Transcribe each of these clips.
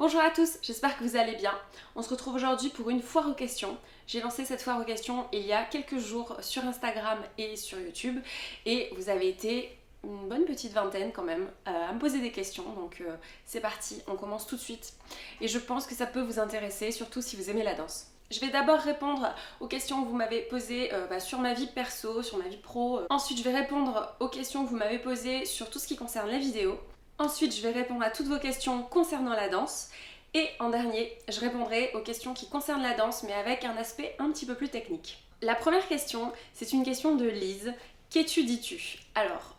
Bonjour à tous, j'espère que vous allez bien. On se retrouve aujourd'hui pour une foire aux questions. J'ai lancé cette foire aux questions il y a quelques jours sur Instagram et sur YouTube et vous avez été une bonne petite vingtaine quand même à me poser des questions, donc c'est parti, on commence tout de suite. Et je pense que ça peut vous intéresser, surtout si vous aimez la danse. Je vais d'abord répondre aux questions que vous m'avez posées sur ma vie perso, sur ma vie pro. Ensuite, je vais répondre aux questions que vous m'avez posées sur tout ce qui concerne les vidéos. Ensuite, je vais répondre à toutes vos questions concernant la danse. Et en dernier, je répondrai aux questions qui concernent la danse, mais avec un aspect un petit peu plus technique. La première question, c'est une question de Lise. Qu'étudies-tu? Alors,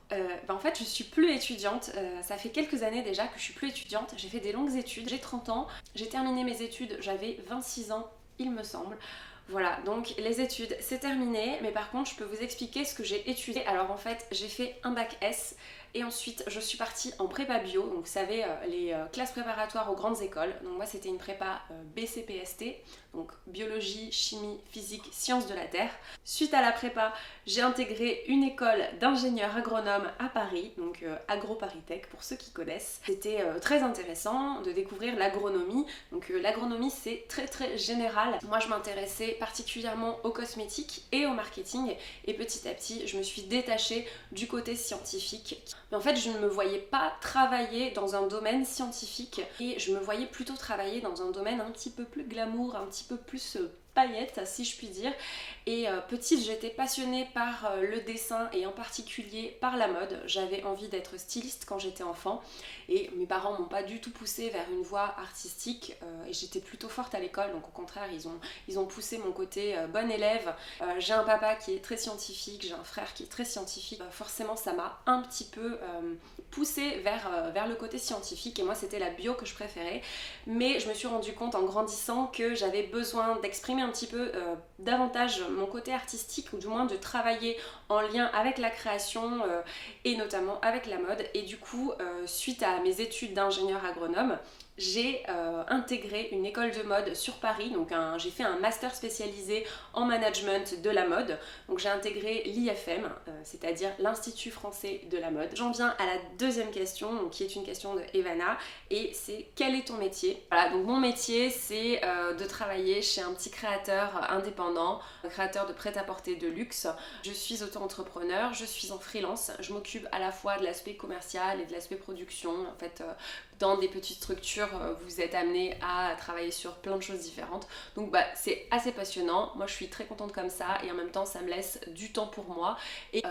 en fait, je suis plus étudiante. Ça fait quelques années déjà que je suis plus étudiante. J'ai fait des longues études. J'ai 30 ans. J'ai terminé mes études, j'avais 26 ans, il me semble. Voilà, donc les études, c'est terminé. Mais par contre, je peux vous expliquer ce que j'ai étudié. Alors en fait, j'ai fait un bac S. Et ensuite, je suis partie en prépa bio, donc vous savez, les classes préparatoires aux grandes écoles. Donc moi, c'était une prépa BCPST, donc biologie, chimie, physique, sciences de la terre. Suite à la prépa, j'ai intégré une école d'ingénieur agronome à Paris, donc AgroParisTech pour ceux qui connaissent. C'était très intéressant de découvrir l'agronomie. Donc l'agronomie, c'est très général. Moi, je m'intéressais particulièrement aux cosmétiques et au marketing. Et petit à petit, je me suis détachée du côté scientifique. Mais en fait, je ne me voyais pas travailler dans un domaine scientifique et je me voyais plutôt travailler dans un domaine un petit peu plus glamour, un petit peu plus paillettes, si je puis dire. Et petite, j'étais passionnée par le dessin et en particulier par la mode. J'avais envie d'être styliste quand j'étais enfant et mes parents m'ont pas du tout poussée vers une voie artistique et j'étais plutôt forte à l'école, donc au contraire, ils ont poussé mon côté bonne élève. J'ai un papa qui est très scientifique, j'ai un frère qui est très scientifique. Forcément, ça m'a un petit peu poussée vers le côté scientifique et moi, c'était la bio que je préférais. Mais je me suis rendu compte en grandissant que j'avais besoin d'exprimer un petit peu davantage mon côté artistique ou du moins de travailler en lien avec la création et notamment avec la mode. Et du coup, suite à mes études d'ingénieur agronome, j'ai intégré une école de mode sur Paris, donc j'ai fait un master spécialisé en management de la mode. Donc j'ai intégré l'IFM, c'est-à-dire l'Institut français de la mode. J'en viens à la deuxième question, donc, qui est une question de Evana, et c'est quel est ton métier? Voilà, donc mon métier c'est de travailler chez un petit créateur indépendant, un créateur de prêt-à-porter de luxe. Je suis auto-entrepreneur, je suis en freelance, je m'occupe à la fois de l'aspect commercial et de l'aspect production. En fait, dans des petites structures, vous êtes amené à travailler sur plein de choses différentes. Donc c'est assez passionnant. Moi, je suis très contente comme ça et en même temps, ça me laisse du temps pour moi. Et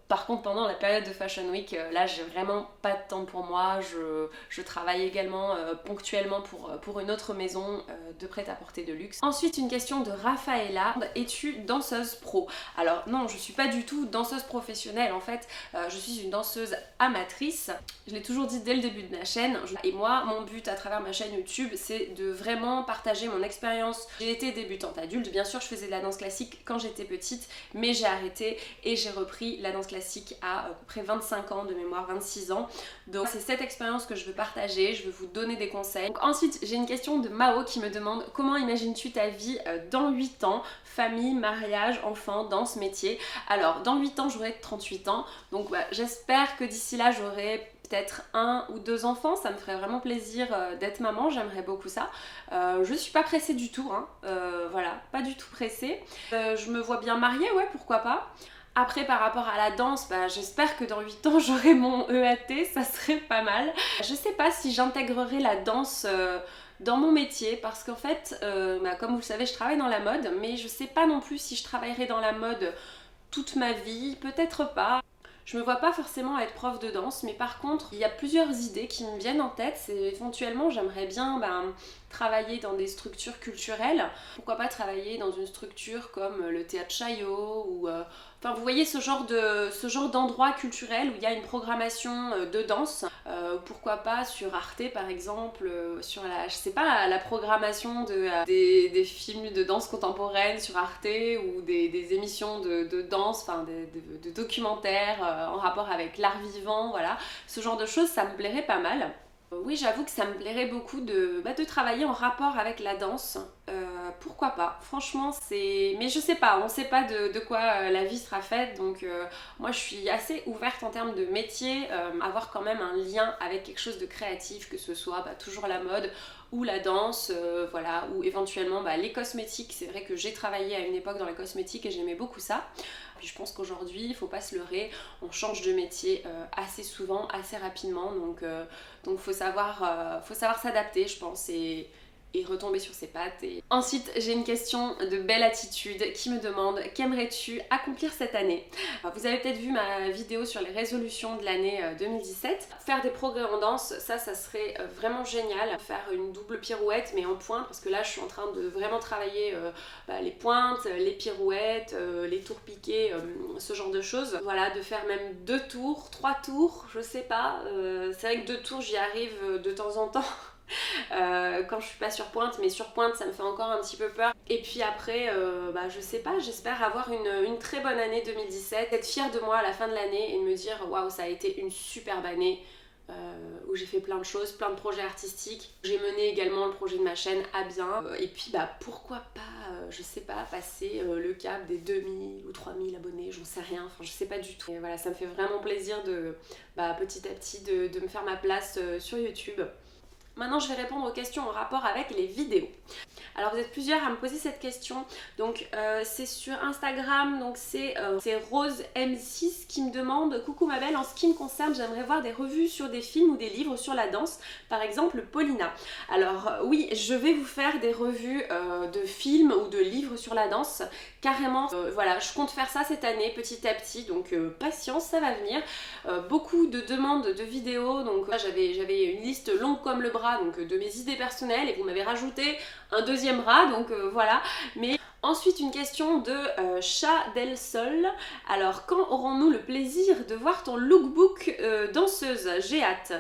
par contre, pendant la période de Fashion Week, là, j'ai vraiment pas de temps pour moi. Je travaille également ponctuellement pour une autre maison de prêt-à-porter de luxe. Ensuite, une question de Raphaëla. Es-tu danseuse pro? Alors non, je suis pas du tout danseuse professionnelle. En fait, je suis une danseuse amatrice. Je l'ai toujours dit dès le début de ma chaîne. Et moi, mon but à travers ma chaîne YouTube, c'est de vraiment partager mon expérience. J'ai été débutante adulte, bien sûr je faisais de la danse classique quand j'étais petite, mais j'ai arrêté et j'ai repris la danse classique à peu près 25 ans de mémoire, 26 ans. Donc c'est cette expérience que je veux partager, je veux vous donner des conseils. Donc, ensuite, j'ai une question de Mao qui me demande comment imagines-tu ta vie dans 8 ans? Famille, mariage, enfant, danse, métier. Alors dans 8 ans, j'aurai 38 ans, donc j'espère que d'ici là, j'aurai peut-être 1 ou 2 enfants, ça me ferait vraiment plaisir d'être maman, j'aimerais beaucoup ça. Je suis pas pressée du tout, hein. Voilà, pas du tout pressée. Je me vois bien mariée, ouais, pourquoi pas. Après, par rapport à la danse, j'espère que dans 8 ans j'aurai mon EAT, ça serait pas mal. Je sais pas si j'intégrerai la danse dans mon métier parce qu'en fait, comme vous le savez, je travaille dans la mode, mais je sais pas non plus si je travaillerai dans la mode toute ma vie, peut-être pas. Je me vois pas forcément être prof de danse, mais par contre, il y a plusieurs idées qui me viennent en tête. C'est éventuellement, j'aimerais bien travailler dans des structures culturelles. Pourquoi pas travailler dans une structure comme le Théâtre Chaillot ou... Enfin, vous voyez ce genre d'endroit culturel où il y a une programmation de danse. Pourquoi pas sur Arte par exemple, sur je sais pas, la programmation des films de danse contemporaine sur Arte ou des émissions de danse, enfin de documentaires en rapport avec l'art vivant, voilà. Ce genre de choses, ça me plairait pas mal. Oui, j'avoue que ça me plairait beaucoup de travailler en rapport avec la danse. pourquoi pas, franchement c'est... Mais je sais pas, on sait pas de quoi la vie sera faite, donc moi je suis assez ouverte en termes de métier, avoir quand même un lien avec quelque chose de créatif, que ce soit toujours la mode ou la danse, voilà, ou éventuellement les cosmétiques. C'est vrai que j'ai travaillé à une époque dans les cosmétiques et j'aimais beaucoup ça. Puis je pense qu'aujourd'hui, il faut pas se leurrer, on change de métier assez souvent, assez rapidement, donc faut savoir s'adapter, je pense, et retomber sur ses pattes. Et... Ensuite, j'ai une question de Belle Attitude qui me demande: qu'aimerais-tu accomplir cette année? Vous avez peut-être vu ma vidéo sur les résolutions de l'année 2017. Faire des progrès en danse, ça serait vraiment génial. Faire une double pirouette mais en pointe, parce que là je suis en train de vraiment travailler les pointes, les pirouettes, les tours piqués, ce genre de choses. Voilà, de faire même 2 tours, 3 tours, je sais pas. C'est vrai que 2 tours j'y arrive de temps en temps. Quand je suis pas sur pointe, mais sur pointe ça me fait encore un petit peu peur. Et puis après, je sais pas, j'espère avoir une très bonne année 2017, être fière de moi à la fin de l'année et me dire waouh, ça a été une superbe année où j'ai fait plein de choses, plein de projets artistiques. J'ai mené également le projet de ma chaîne à bien. Et puis pourquoi pas, je sais pas, passer le cap des 2000 ou 3000 abonnés, j'en sais rien, enfin je sais pas du tout. Et voilà, ça me fait vraiment plaisir de petit à petit de me faire ma place sur YouTube. Maintenant, je vais répondre aux questions en rapport avec les vidéos. Alors, vous êtes plusieurs à me poser cette question. Donc, c'est sur Instagram. Donc, c'est Rose M6 qui me demande: coucou ma belle, en ce qui me concerne, j'aimerais voir des revues sur des films ou des livres sur la danse. Par exemple, Paulina. Alors, oui, je vais vous faire des revues de films ou de livres sur la danse. Carrément, voilà, je compte faire ça cette année, petit à petit. Donc, patience, ça va venir. Beaucoup de demandes de vidéos. Donc, là, j'avais une liste longue comme le bras, donc de mes idées personnelles, et vous m'avez rajouté un deuxième bras, donc voilà. Mais ensuite, une question de Chat del Sol. Alors, quand aurons-nous le plaisir de voir ton lookbook danseuse? J'ai hâte.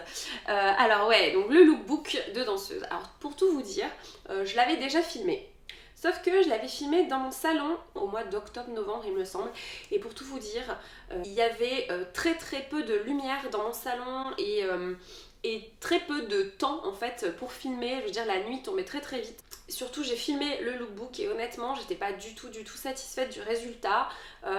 Alors ouais, donc le lookbook de danseuse. Alors pour tout vous dire, je l'avais déjà filmé. Sauf que je l'avais filmé dans mon salon au mois d'octobre-novembre, il me semble. Et pour tout vous dire, il y avait très peu de lumière dans mon salon et très peu de temps en fait pour filmer. Je veux dire, la nuit tombait très vite. Surtout, j'ai filmé le lookbook et honnêtement, j'étais pas du tout satisfaite du résultat.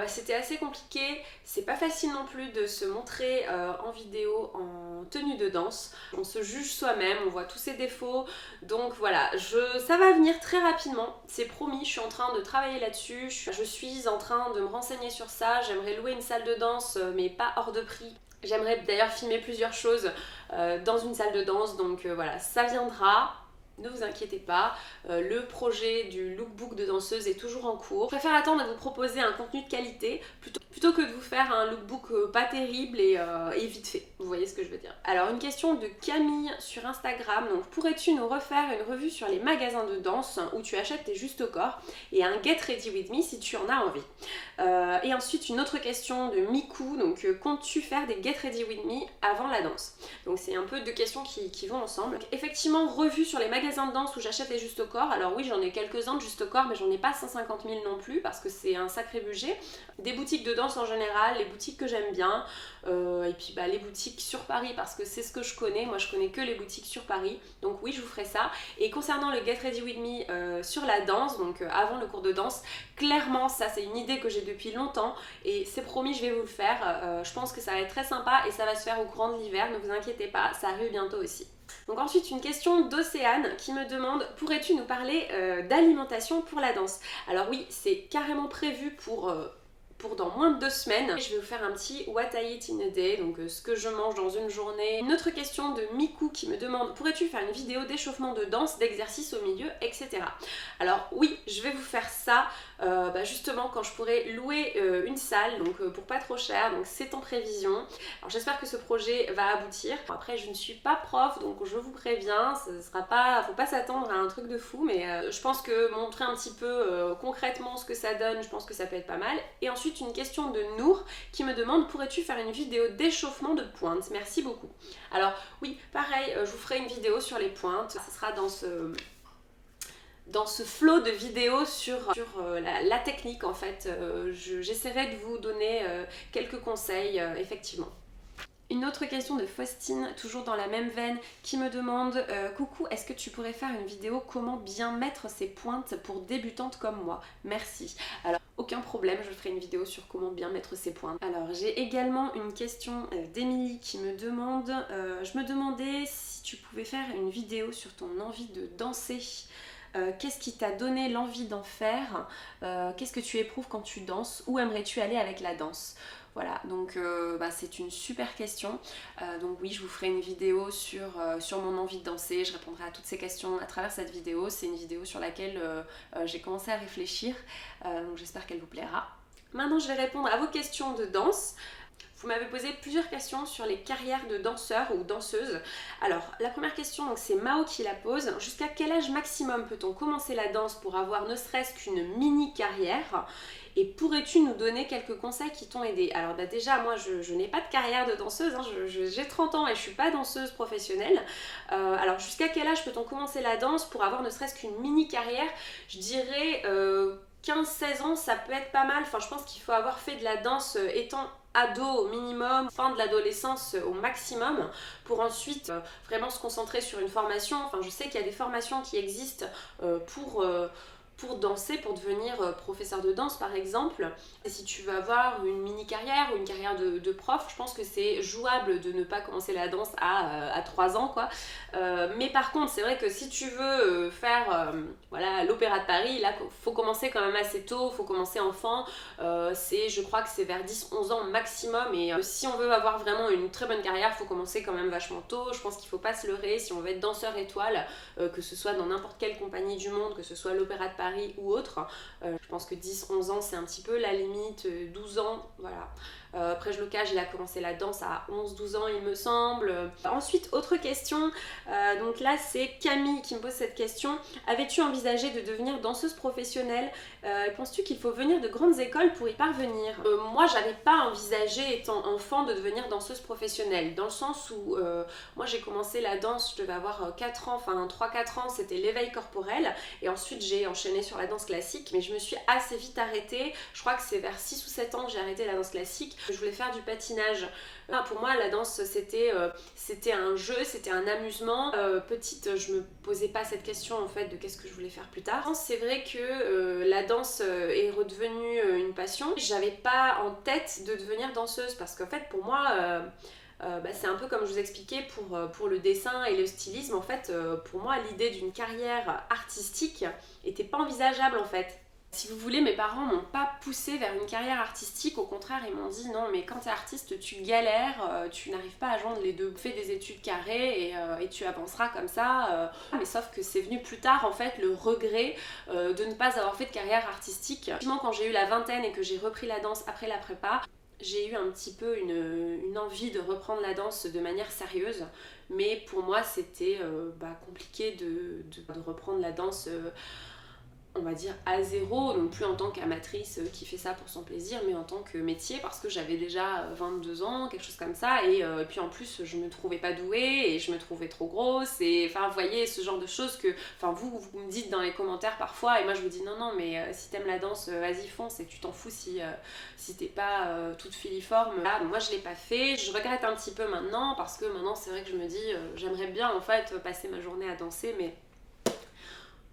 C'était assez compliqué. C'est pas facile non plus de se montrer en vidéo en tenue de danse. On se juge soi-même, on voit tous ses défauts. Donc voilà, ça va venir très rapidement. C'est promis, je suis en train de travailler là-dessus. Je suis en train de me renseigner sur ça. J'aimerais louer une salle de danse, mais pas hors de prix. J'aimerais d'ailleurs filmer plusieurs choses dans une salle de danse, donc voilà, ça viendra. Ne vous inquiétez pas, le projet du lookbook de danseuse est toujours en cours. Je préfère attendre de vous proposer un contenu de qualité plutôt que de vous faire un lookbook pas terrible et vite fait. Vous voyez ce que je veux dire. Alors, une question de Camille sur Instagram. Donc, pourrais-tu nous refaire une revue sur les magasins de danse où tu achètes tes Juste au corps et un Get Ready With Me si tu en as envie. Et ensuite, une autre question de Miku. Donc, comptes-tu faire des Get Ready With Me avant la danse? Donc, c'est un peu deux questions qui vont ensemble. Donc, effectivement, revue sur les magasins de danse où j'achète les Juste au corps. Alors oui, j'en ai quelques-uns de Juste au corps, mais j'en ai pas 150 000 non plus parce que c'est un sacré budget. Des boutiques de danse en général, les boutiques que j'aime bien, et puis les boutiques sur Paris parce que c'est ce que je connais. Moi, je connais que les boutiques sur Paris, donc oui, je vous ferai ça. Et concernant le Get Ready With Me sur la danse, donc avant le cours de danse, clairement, ça c'est une idée que j'ai depuis longtemps et c'est promis, je vais vous le faire. Je pense que ça va être très sympa et ça va se faire au courant de l'hiver, ne vous inquiétez pas, ça arrive bientôt aussi. Donc ensuite, une question d'Océane qui me demande: pourrais-tu nous parler d'alimentation pour la danse? Alors oui, c'est carrément prévu pour dans moins de 2 semaines. Je vais vous faire un petit What I Eat in a Day, donc ce que je mange dans une journée. Une autre question de Miku qui me demande: pourrais-tu faire une vidéo d'échauffement de danse, d'exercice au milieu, etc. Alors oui, je vais vous faire ça justement quand je pourrai louer une salle, donc pour pas trop cher, donc c'est en prévision. Alors j'espère que ce projet va aboutir. Après, je ne suis pas prof, donc je vous préviens, ce sera pas, faut pas s'attendre à un truc de fou, mais je pense que montrer un petit peu concrètement ce que ça donne, je pense que ça peut être pas mal. Et ensuite, une question de Nour qui me demande: pourrais-tu faire une vidéo d'échauffement de pointe? Merci beaucoup. Alors oui, pareil, je vous ferai une vidéo sur les pointes. Ça sera dans ce flot de vidéos sur la technique en fait. J'essaierai de vous donner quelques conseils, effectivement. Une autre question de Faustine, toujours dans la même veine, qui me demande coucou, est-ce que tu pourrais faire une vidéo comment bien mettre ses pointes pour débutantes comme moi? Merci. Alors, aucun problème, je ferai une vidéo sur comment bien mettre ses pointes. Alors, j'ai également une question d'Emilie qui me demande je me demandais si tu pouvais faire une vidéo sur ton envie de danser. Qu'est-ce qui t'a donné l'envie d'en faire? Qu'est-ce que tu éprouves quand tu danses? Où aimerais-tu aller avec la danse? Voilà, donc c'est une super question. Donc oui, je vous ferai une vidéo sur mon envie de danser. Je répondrai à toutes ces questions à travers cette vidéo. C'est une vidéo sur laquelle j'ai commencé à réfléchir. Donc j'espère qu'elle vous plaira. Maintenant, je vais répondre à vos questions de danse. Vous m'avez posé plusieurs questions sur les carrières de danseurs ou danseuses. Alors, la première question, c'est Mao qui la pose. Jusqu'à quel âge maximum peut-on commencer la danse pour avoir ne serait-ce qu'une mini-carrière? Et pourrais-tu nous donner quelques conseils qui t'ont aidé? Alors déjà, moi, je n'ai pas de carrière de danseuse. J'ai 30 ans et je suis pas danseuse professionnelle. Alors, jusqu'à quel âge peut-on commencer la danse pour avoir ne serait-ce qu'une mini-carrière? Je dirais 15-16 ans, ça peut être pas mal. Enfin, je pense qu'il faut avoir fait de la danse étant ado au minimum, fin de l'adolescence au maximum, pour ensuite vraiment se concentrer sur une formation. Enfin, je sais qu'il y a des formations qui existent pour danser, pour devenir professeur de danse par exemple. Et si tu veux avoir une mini carrière ou une carrière de prof, je pense que c'est jouable de ne pas commencer la danse à 3 ans quoi. Mais par contre, c'est vrai que si tu veux faire voilà, l'Opéra de Paris, là faut commencer quand même assez tôt, faut commencer enfant. Je crois que c'est vers 10-11 ans maximum, et si on veut avoir vraiment une très bonne carrière, faut commencer quand même vachement tôt. Je pense qu'il faut pas se leurrer. Si on veut être danseur étoile, que ce soit dans n'importe quelle compagnie du monde, que ce soit l'Opéra de Paris ou autre, je pense que 10-11 ans c'est un petit peu la limite, 12 ans, voilà. Après Jlocage, il a commencé la danse à 11-12 ans il me semble. Ensuite, autre question, donc là c'est Camille qui me pose cette question. Avais-tu envisagé de devenir danseuse professionnelle? Penses-tu qu'il faut venir de grandes écoles pour y parvenir? Moi j'avais pas envisagé étant enfant de devenir danseuse professionnelle, dans le sens où moi j'ai commencé la danse, je devais avoir 4 ans, enfin 3-4 ans, c'était l'éveil corporel, et ensuite j'ai enchaîné sur la danse classique, mais je me suis assez vite arrêtée. Je crois que c'est vers 6 ou 7 ans que j'ai arrêté la danse classique. Je voulais faire du patinage. Pour moi la danse c'était un jeu, c'était un amusement. Petite, je me posais pas cette question en fait de qu'est-ce que je voulais faire plus tard. C'est vrai que la danse est redevenue une passion. J'avais pas en tête de devenir danseuse parce qu'en fait pour moi c'est un peu comme je vous expliquais pour le dessin et le stylisme. En fait pour moi l'idée d'une carrière artistique était pas envisageable en fait. Si vous voulez, mes parents m'ont pas poussée vers une carrière artistique, au contraire ils m'ont dit non mais quand t'es artiste tu galères, tu n'arrives pas à joindre les deux. Fais des études carrées et tu avanceras comme ça. Mais sauf que c'est venu plus tard en fait le regret de ne pas avoir fait de carrière artistique. Effectivement quand j'ai eu la vingtaine et que j'ai repris la danse après la prépa, j'ai eu un petit peu une envie de reprendre la danse de manière sérieuse. Mais pour moi c'était compliqué de reprendre la danse on va dire à zéro, non plus en tant qu'amatrice qui fait ça pour son plaisir, mais en tant que métier, parce que j'avais déjà 22 ans, quelque chose comme ça, et puis en plus je me trouvais pas douée, et je me trouvais trop grosse, et enfin vous voyez ce genre de choses que, enfin vous me dites dans les commentaires parfois, et moi je vous dis non mais si t'aimes la danse, vas-y fonce, et tu t'en fous si t'es pas toute filiforme. Là, moi je l'ai pas fait, je regrette un petit peu maintenant, parce que maintenant c'est vrai que je me dis, j'aimerais bien en fait passer ma journée à danser, mais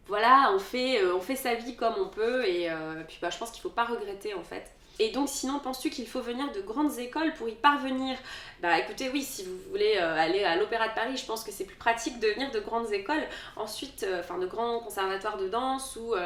voilà, on fait sa vie comme on peut, et puis je pense qu'il faut pas regretter en fait. Et donc sinon, penses-tu qu'il faut venir de grandes écoles pour y parvenir? Écoutez, oui, si vous voulez aller à l'Opéra de Paris, je pense que c'est plus pratique de venir de grandes écoles. Ensuite, de grands conservatoires de danse, ou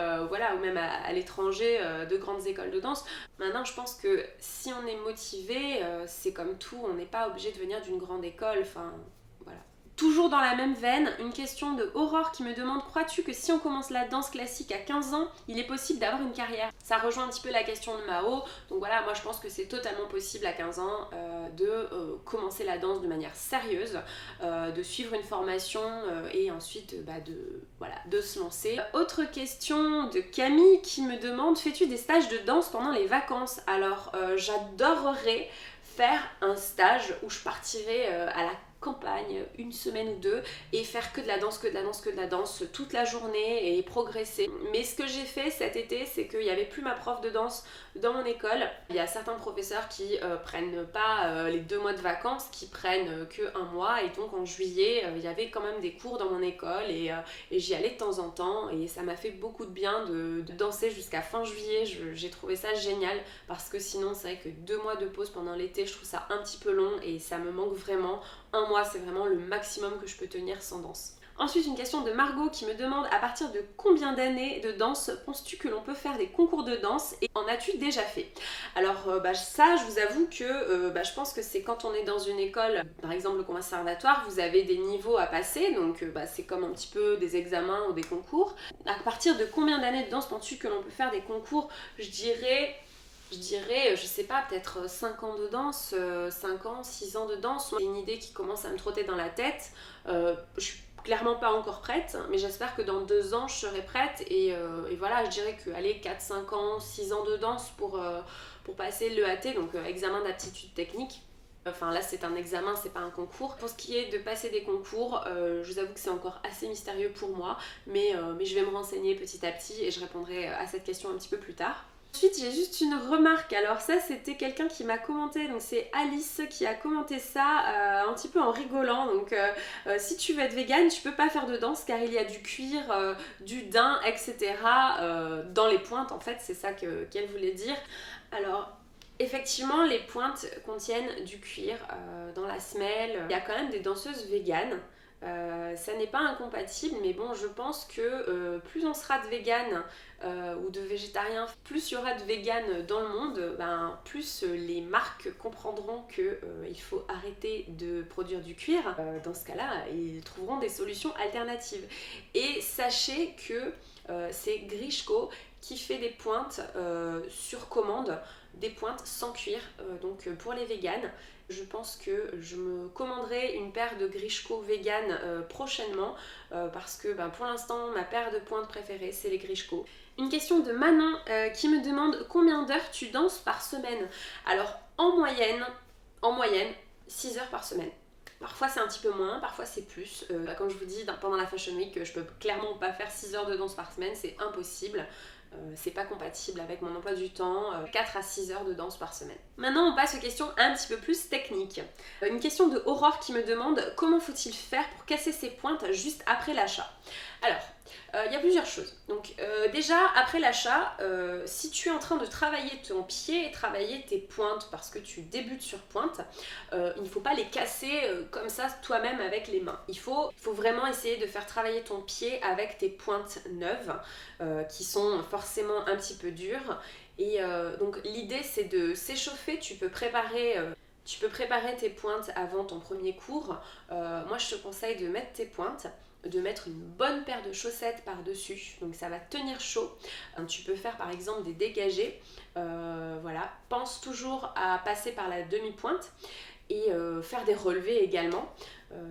même à l'étranger, de grandes écoles de danse. Maintenant, je pense que si on est motivé, c'est comme tout, on n'est pas obligé de venir d'une grande école, enfin voilà. Toujours dans la même veine, une question de Aurore qui me demande: crois-tu que si on commence la danse classique à 15 ans, il est possible d'avoir une carrière? Ça rejoint un petit peu la question de Mao, donc voilà, moi je pense que c'est totalement possible à 15 ans de commencer la danse de manière sérieuse, de suivre une formation et ensuite de se lancer. Autre question de Camille qui me demande: fais-tu des stages de danse pendant les vacances? Alors j'adorerais faire un stage où je partirais à la campagne, une semaine ou deux, et faire que de la danse, que de la danse, que de la danse toute la journée et progresser. Mais ce que j'ai fait cet été, c'est qu'il n'y avait plus ma prof de danse dans mon école. Il y a certains professeurs qui prennent pas les 2 mois de vacances, qui prennent que 1 mois, et donc en juillet, il y avait quand même des cours dans mon école et j'y allais de temps en temps, et ça m'a fait beaucoup de bien de danser jusqu'à fin juillet. J'ai trouvé ça génial, parce que sinon c'est vrai que 2 mois de pause pendant l'été, je trouve ça un petit peu long et ça me manque vraiment. 1 mois, c'est vraiment le maximum que je peux tenir sans danse. Ensuite, une question de Margot qui me demande à partir de combien d'années de danse penses-tu que l'on peut faire des concours de danse, et en as-tu déjà fait? Alors ça, je vous avoue que je pense que c'est quand on est dans une école, par exemple le conservatoire, vous avez des niveaux à passer, donc c'est comme un petit peu des examens ou des concours. À partir de combien d'années de danse penses-tu que l'on peut faire des concours? Je dirais, je sais pas, peut-être 5 ans de danse, 5 ans, 6 ans de danse. C'est une idée qui commence à me trotter dans la tête. Je suis clairement pas encore prête, mais j'espère que dans 2 ans je serai prête, et voilà, je dirais que allez, 4, 5 ans, 6 ans de danse pour passer l'EAT, donc examen d'aptitude technique. Enfin là c'est un examen, c'est pas un concours. Pour ce qui est de passer des concours, je vous avoue que c'est encore assez mystérieux pour moi, mais je vais me renseigner petit à petit et je répondrai à cette question un petit peu plus tard. Ensuite, j'ai juste une remarque. Alors ça, c'était quelqu'un qui m'a commenté, donc c'est Alice qui a commenté ça un petit peu en rigolant. Donc si tu veux être végane, tu peux pas faire de danse car il y a du cuir, du daim, etc. Dans les pointes, en fait, c'est ça qu'elle voulait dire. Alors effectivement, les pointes contiennent du cuir dans la semelle. Il y a quand même des danseuses véganes. Ça n'est pas incompatible, mais bon, je pense que plus on sera de véganes ou de végétariens, plus il y aura de véganes dans le monde, plus les marques comprendront qu'il faut arrêter de produire du cuir. Dans ce cas-là, ils trouveront des solutions alternatives. Et sachez que c'est Grishko qui fait des pointes sur commande, des pointes sans cuir, donc pour les véganes. Je pense que je me commanderai une paire de Grishko vegan prochainement, parce que pour l'instant ma paire de pointes préférée c'est les Grishko. Une question de Manon qui me demande combien d'heures tu danses par semaine. Alors en moyenne 6 heures par semaine. Parfois c'est un petit peu moins, parfois c'est plus. Comme je vous dis, pendant la Fashion Week, je peux clairement pas faire 6 heures de danse par semaine, c'est impossible. C'est pas compatible avec mon emploi du temps. 4 à 6 heures de danse par semaine. Maintenant on passe aux questions un petit peu plus techniques. Une question de Aurore qui me demande comment faut-il faire pour casser ses pointes juste après l'achat. Alors il y a plusieurs choses. Donc déjà après l'achat, si tu es en train de travailler ton pied et travailler tes pointes parce que tu débutes sur pointe, il ne faut pas les casser comme ça toi-même avec les mains. Il faut vraiment essayer de faire travailler ton pied avec tes pointes neuves qui sont forcément un petit peu dures. Et donc l'idée c'est de s'échauffer. Tu peux préparer tes pointes avant ton premier cours. Moi je te conseille de mettre tes pointes, de mettre une bonne paire de chaussettes par-dessus, donc ça va tenir chaud. Tu peux faire par exemple des dégagés, voilà. Pense toujours à passer par la demi-pointe et faire des relevés également,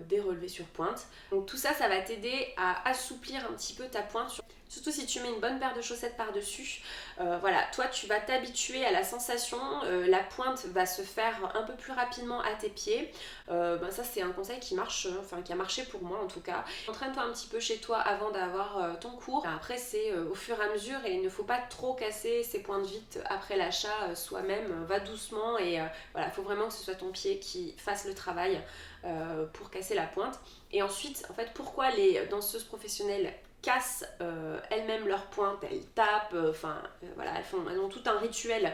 des relevés sur pointe. Donc tout ça, ça va t'aider à assouplir un petit peu ta pointe, surtout si tu mets une bonne paire de chaussettes par-dessus. Voilà, toi tu vas t'habituer à la sensation, la pointe va se faire un peu plus rapidement à tes pieds. Ça c'est un conseil qui marche, qui a marché pour moi en tout cas. Entraîne-toi un petit peu chez toi avant d'avoir ton cours. Après c'est au fur et à mesure, et il ne faut pas trop casser ses pointes vite après l'achat soi-même. Va doucement et voilà, il faut vraiment que ce soit ton pied qui fasse le travail pour casser la pointe. Et ensuite, en fait, pourquoi les danseuses professionnelles cassent elles-mêmes leurs pointes, elles tapent, voilà, elles ont tout un rituel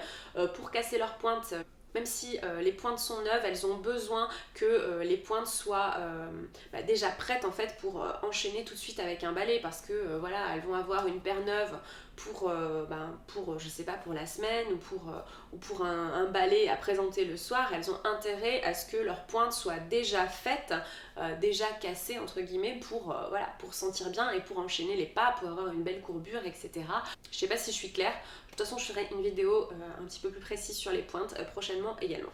pour casser leurs pointes. Même si les pointes sont neuves, elles ont besoin que les pointes soient déjà prêtes en fait pour enchaîner tout de suite avec un ballet, parce que voilà, elles vont avoir une paire neuve pour je sais pas, pour la semaine ou pour un ballet à présenter le soir. Elles ont intérêt à ce que leurs pointes soient déjà faites, déjà cassées entre guillemets, pour sentir bien et pour enchaîner les pas, pour avoir une belle courbure, etc. Je sais pas si je suis claire. De toute façon, je ferai une vidéo un petit peu plus précise sur les pointes prochainement également.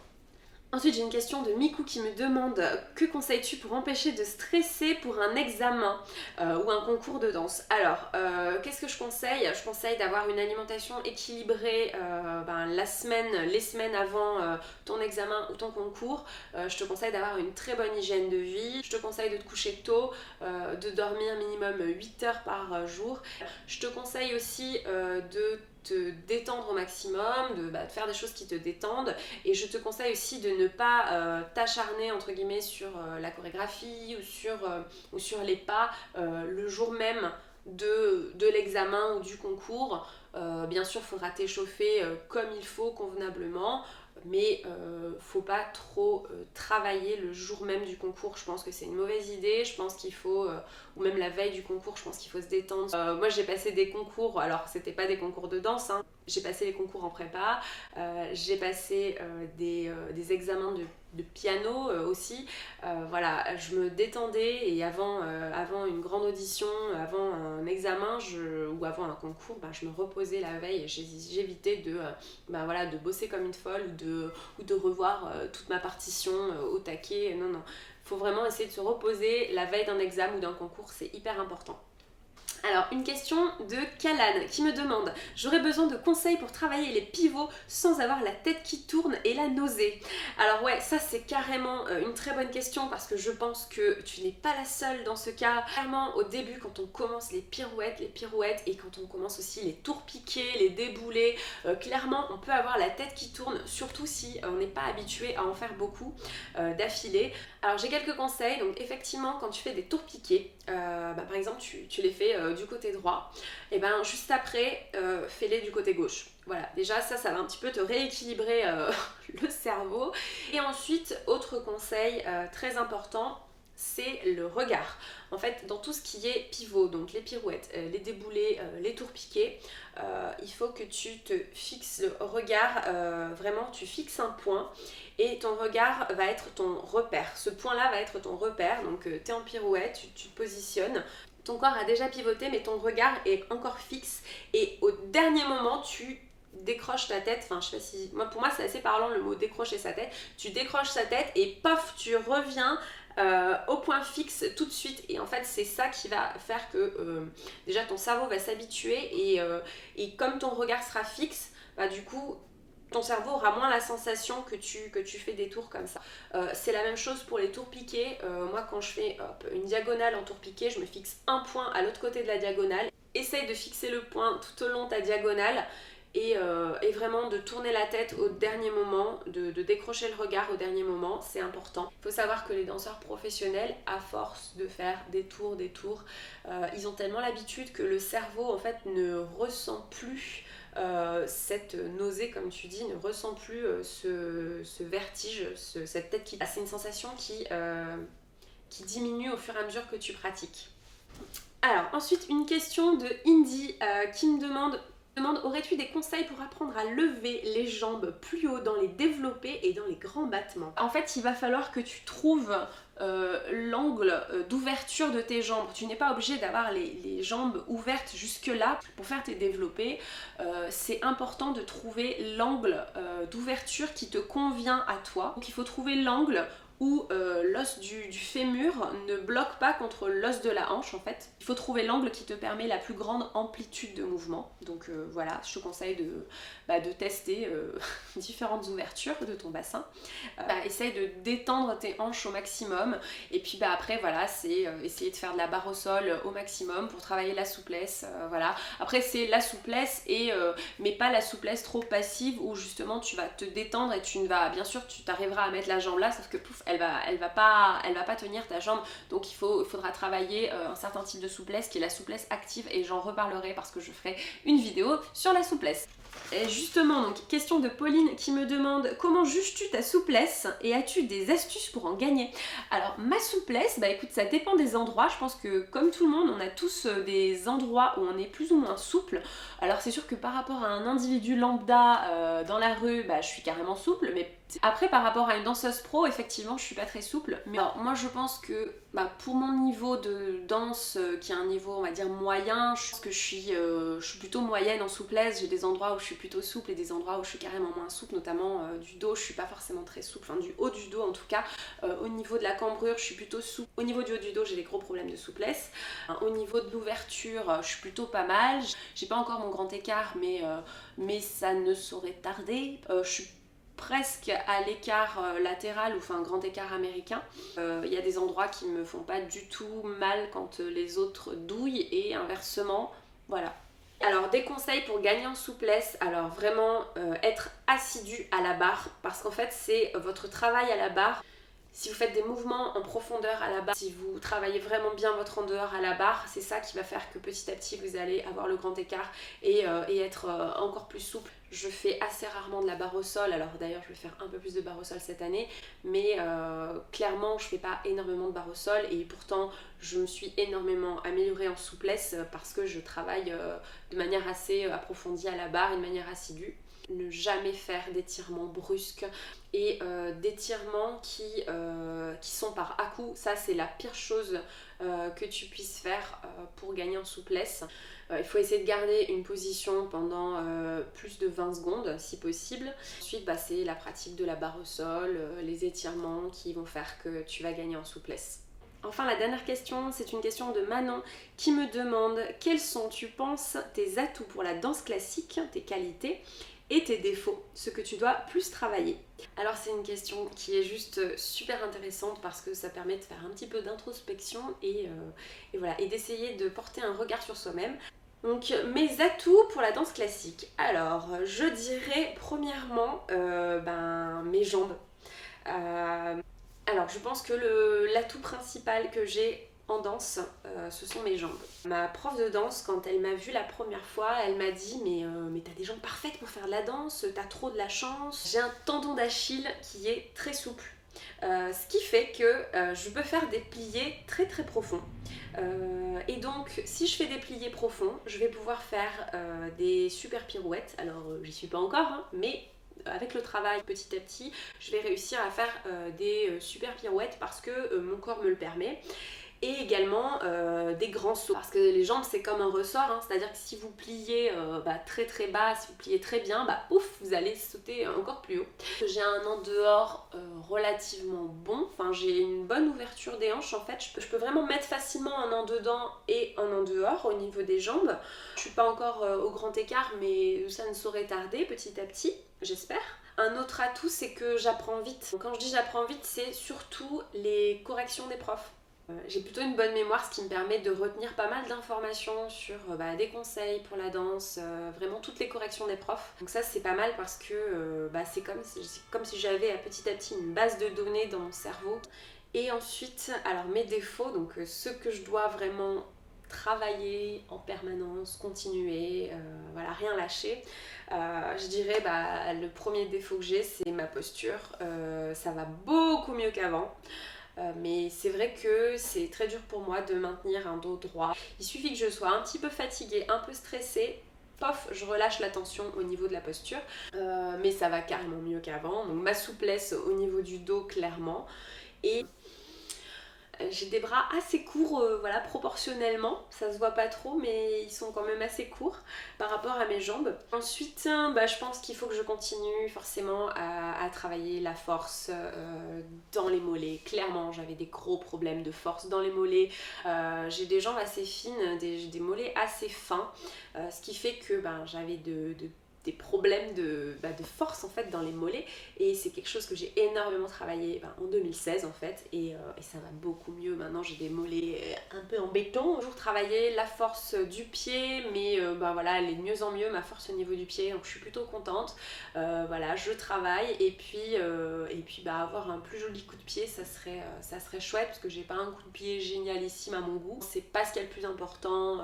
Ensuite, j'ai une question de Miku qui me demande que conseilles-tu pour empêcher de stresser pour un examen ou un concours de danse. Alors, qu'est-ce que je conseille? Je conseille d'avoir une alimentation équilibrée les semaines avant ton examen ou ton concours. Je te conseille d'avoir une très bonne hygiène de vie. Je te conseille de te coucher tôt, de dormir minimum 8 heures par jour. Je te conseille aussi de te détendre au maximum, de faire des choses qui te détendent, et je te conseille aussi de ne pas t'acharner entre guillemets sur la chorégraphie ou sur les pas le jour même de l'examen ou du concours. Bien sûr, il faudra t'échauffer comme il faut, convenablement, mais faut pas trop travailler le jour même du concours. Je pense que c'est une mauvaise idée. Je pense qu'il faut, ou même la veille du concours, je pense qu'il faut se détendre. Moi j'ai passé des concours, alors c'était pas des concours de danse, hein. J'ai passé les concours en prépa, j'ai passé des examens de piano aussi. Voilà, je me détendais, et avant une grande audition, avant un examen ou avant un concours, je me reposais la veille, et j'évitais de bosser comme une folle ou de revoir toute ma partition au taquet. Non, non, faut vraiment essayer de se reposer la veille d'un examen ou d'un concours, c'est hyper important. Alors, une question de Kalan qui me demande: j'aurais besoin de conseils pour travailler les pivots sans avoir la tête qui tourne et la nausée. Alors ouais, ça c'est carrément une très bonne question, parce que je pense que tu n'es pas la seule dans ce cas. Clairement, au début, quand on commence les pirouettes, et quand on commence aussi les tours piqués, les déboulés, clairement on peut avoir la tête qui tourne, surtout si on n'est pas habitué à en faire beaucoup d'affilée. Alors j'ai quelques conseils. Donc effectivement, quand tu fais des tours piqués, par exemple tu les fais du côté droit, et juste après fais-les du côté gauche. Voilà, déjà ça va un petit peu te rééquilibrer le cerveau. Et ensuite, autre conseil très important, c'est le regard. En fait, dans tout ce qui est pivot, donc les pirouettes, les déboulés, les tours piqués, il faut que tu te fixes le regard, vraiment tu fixes un point, et ton regard va être ton repère. Ce point-là va être ton repère, donc tu es en pirouette, tu te positionnes, ton corps a déjà pivoté, mais ton regard est encore fixe, et au dernier moment, tu décroches ta tête. Enfin, je sais pas si... Pour moi, c'est assez parlant le mot décrocher sa tête. Tu décroches sa tête et paf, tu reviens au point fixe tout de suite. Et en fait, c'est ça qui va faire que déjà ton cerveau va s'habituer, et comme ton regard sera fixe, du coup, ton cerveau aura moins la sensation que tu fais des tours comme ça. C'est la même chose pour les tours piqués. Moi, quand je fais une diagonale en tour piqué, je me fixe un point à l'autre côté de la diagonale. Essaye de fixer le point tout au long de ta diagonale, et vraiment de tourner la tête au dernier moment, de décrocher le regard au dernier moment, c'est important. Il faut savoir que les danseurs professionnels, à force de faire des tours, ils ont tellement l'habitude que le cerveau en fait ne ressent plus cette nausée, comme tu dis, ne ressent plus ce vertige, cette tête qui... C'est une sensation qui diminue au fur et à mesure que tu pratiques. Alors, ensuite, une question de Indy qui me demande: aurais-tu des conseils pour apprendre à lever les jambes plus haut dans les développés et dans les grands battements? En fait, il va falloir que tu trouves l'angle d'ouverture de tes jambes. Tu n'es pas obligé d'avoir les jambes ouvertes jusque là pour faire tes développés. C'est important de trouver l'angle d'ouverture qui te convient à toi. Donc il faut trouver l'angle où l'os du fémur ne bloque pas contre l'os de la hanche en fait. Il faut trouver l'angle qui te permet la plus grande amplitude de mouvement. Donc voilà, je te conseille de tester différentes ouvertures de ton bassin. Essaye de détendre tes hanches au maximum, et puis après voilà, c'est essayer de faire de la barre au sol au maximum pour travailler la souplesse. Voilà. Après c'est la souplesse, mais pas la souplesse trop passive où justement tu vas te détendre, et bien sûr tu t'arriveras à mettre la jambe là, sauf que pouf, elle va pas tenir ta jambe. Donc il faudra travailler un certain type de souplesse qui est la souplesse active, et j'en reparlerai parce que je ferai une vidéo sur la souplesse. Et justement, donc question de Pauline qui me demande: comment juges-tu ta souplesse et as-tu des astuces pour en gagner? Alors ma souplesse, écoute, ça dépend des endroits. Je pense que comme tout le monde, on a tous des endroits où on est plus ou moins souple. Alors c'est sûr que par rapport à un individu lambda dans la rue, je suis carrément souple, mais Après, par rapport à une danseuse pro, effectivement, je suis pas très souple. Mais alors, moi, je pense que pour mon niveau de danse, qui est un niveau, on va dire, moyen, je pense que je suis plutôt moyenne en souplesse. J'ai des endroits où je suis plutôt souple et des endroits où je suis carrément moins souple, notamment du dos, je suis pas forcément très souple. Enfin, du haut du dos, en tout cas. Au niveau de la cambrure, je suis plutôt souple. Au niveau du haut du dos, j'ai des gros problèmes de souplesse. Au niveau de l'ouverture, je suis plutôt pas mal. J'ai pas encore mon grand écart, mais ça ne saurait tarder. Je suis presque à l'écart latéral ou enfin un grand écart américain. Il y a des endroits qui me font pas du tout mal quand les autres douillent et inversement, voilà. Alors des conseils pour gagner en souplesse, alors vraiment être assidu à la barre parce qu'en fait c'est votre travail à la barre. Si vous faites des mouvements en profondeur à la barre, si vous travaillez vraiment bien votre en dehors à la barre, c'est ça qui va faire que petit à petit vous allez avoir le grand écart et être encore plus souple. Je fais assez rarement de la barre au sol, alors d'ailleurs je vais faire un peu plus de barre au sol cette année, mais clairement je fais pas énormément de barre au sol et pourtant je me suis énormément améliorée en souplesse parce que je travaille de manière assez approfondie à la barre, une manière assidue. Ne jamais faire d'étirements brusques et d'étirements qui sont par à-coups. Ça c'est la pire chose que tu puisses faire pour gagner en souplesse. Il faut essayer de garder une position pendant plus de 20 secondes si possible. Ensuite c'est la pratique de la barre au sol, les étirements qui vont faire que tu vas gagner en souplesse. Enfin, la dernière question, c'est une question de Manon qui me demande quels sont, tu penses, tes atouts pour la danse classique, tes qualités et tes défauts, ce que tu dois plus travailler. Alors c'est une question qui est juste super intéressante parce que ça permet de faire un petit peu d'introspection et voilà, et d'essayer de porter un regard sur soi-même. Donc mes atouts pour la danse classique. Alors je dirais premièrement mes jambes. Alors je pense que l'atout principal que j'ai en danse, ce sont mes jambes. Ma prof de danse, quand elle m'a vue la première fois, elle m'a dit mais t'as des jambes parfaites pour faire de la danse, t'as trop de la chance. J'ai un tendon d'Achille qui est très souple. Ce qui fait que je peux faire des pliés très très profonds. Et donc si je fais des pliés profonds, je vais pouvoir faire des super pirouettes. Alors j'y suis pas encore, hein, mais avec le travail petit à petit, je vais réussir à faire des super pirouettes parce que mon corps me le permet. Et également des grands sauts parce que les jambes c'est comme un ressort, hein, c'est à dire que si vous pliez très très bas, si vous pliez très bien, ouf, vous allez sauter encore plus haut. J'ai un en dehors relativement bon, enfin j'ai une bonne ouverture des hanches en fait, je peux vraiment mettre facilement un en dedans et un en dehors au niveau des jambes. Je suis pas encore au grand écart mais ça ne saurait tarder petit à petit, j'espère. Un autre atout c'est que j'apprends vite. Quand je dis j'apprends vite, c'est surtout les corrections des profs. J'ai plutôt une bonne mémoire, ce qui me permet de retenir pas mal d'informations sur des conseils pour la danse, vraiment toutes les corrections des profs. Donc ça c'est pas mal parce que c'est comme si j'avais petit à petit une base de données dans mon cerveau. Et ensuite, alors mes défauts, donc ceux que je dois vraiment travailler en permanence, continuer, rien lâcher. Je dirais le premier défaut que j'ai c'est ma posture. Ça va beaucoup mieux qu'avant. Mais c'est vrai que c'est très dur pour moi de maintenir un dos droit. Il suffit que je sois un petit peu fatiguée, un peu stressée, pof, je relâche la tension au niveau de la posture. Mais ça va carrément mieux qu'avant. Donc ma souplesse au niveau du dos, clairement. Et j'ai des bras assez courts, proportionnellement, ça se voit pas trop mais ils sont quand même assez courts par rapport à mes jambes. Ensuite, je pense qu'il faut que je continue forcément à travailler la force dans les mollets. Clairement, j'avais des gros problèmes de force dans les mollets. J'ai des jambes assez fines, des mollets assez fins, ce qui fait que j'avais des problèmes de force en fait dans les mollets et c'est quelque chose que j'ai énormément travaillé en 2016 en fait et ça va beaucoup mieux maintenant. J'ai des mollets un peu en béton. J'ai toujours travaillé la force du pied mais elle est de mieux en mieux ma force au niveau du pied, donc je suis plutôt contente. Je travaille et puis avoir un plus joli coup de pied ça serait chouette parce que j'ai pas un coup de pied génialissime à mon goût. C'est pas ce qui est le plus important.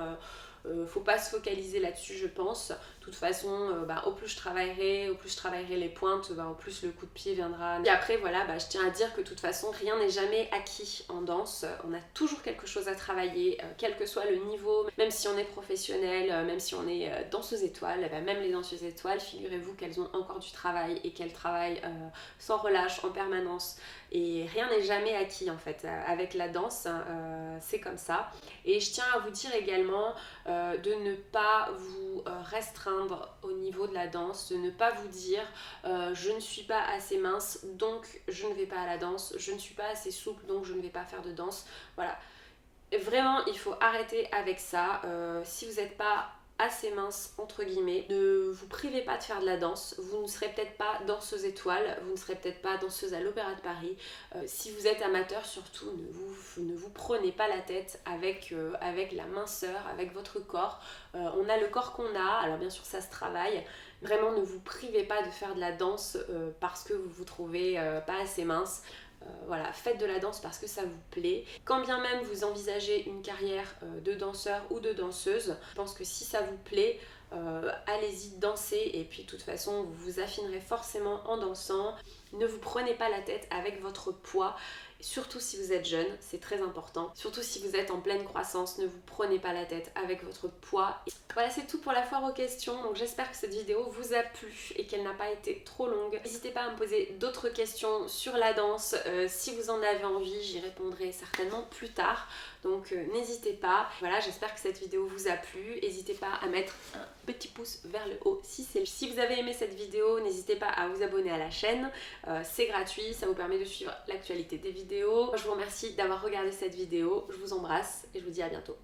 faut pas se focaliser là-dessus, je pense. De toute façon, au plus je travaillerai les pointes, au plus le coup de pied viendra. Et après voilà, je tiens à dire que de toute façon rien n'est jamais acquis en danse. On a toujours quelque chose à travailler, quel que soit le niveau, même si on est professionnel, même si on est danseuse étoile, même les danseuses étoiles, figurez-vous qu'elles ont encore du travail et qu'elles travaillent sans relâche en permanence. Et rien n'est jamais acquis en fait avec la danse, c'est comme ça. Et je tiens à vous dire également de ne pas vous restreindre au niveau de la danse, de ne pas vous dire je ne suis pas assez mince donc je ne vais pas à la danse, je ne suis pas assez souple donc je ne vais pas faire de danse. Voilà, vraiment il faut arrêter avec ça. Si vous n'êtes pas assez mince entre guillemets, ne vous privez pas de faire de la danse. Vous ne serez peut-être pas danseuse étoile, vous ne serez peut-être pas danseuse à l'Opéra de Paris. Si vous êtes amateur, surtout ne vous prenez pas la tête avec la minceur, avec votre corps. On a le corps qu'on a, alors bien sûr ça se travaille. Vraiment ne vous privez pas de faire de la danse parce que vous vous trouvez pas assez mince. Voilà, faites de la danse parce que ça vous plaît. Quand bien même vous envisagez une carrière de danseur ou de danseuse, je pense que si ça vous plaît, allez-y danser et puis de toute façon vous vous affinerez forcément en dansant. Ne vous prenez pas la tête avec votre poids, surtout si vous êtes jeune, c'est très important. Surtout si vous êtes en pleine croissance, ne vous prenez pas la tête avec votre poids. Voilà, c'est tout pour la foire aux questions. Donc j'espère que cette vidéo vous a plu et qu'elle n'a pas été trop longue. N'hésitez pas à me poser d'autres questions sur la danse. Si vous en avez envie, j'y répondrai certainement plus tard. Donc n'hésitez pas. Voilà, j'espère que cette vidéo vous a plu. N'hésitez pas à mettre un petit pouce vers le haut si vous avez aimé cette vidéo. N'hésitez pas à vous abonner à la chaîne. C'est gratuit, ça vous permet de suivre l'actualité des vidéos. Je vous remercie d'avoir regardé cette vidéo. Je vous embrasse et je vous dis à bientôt.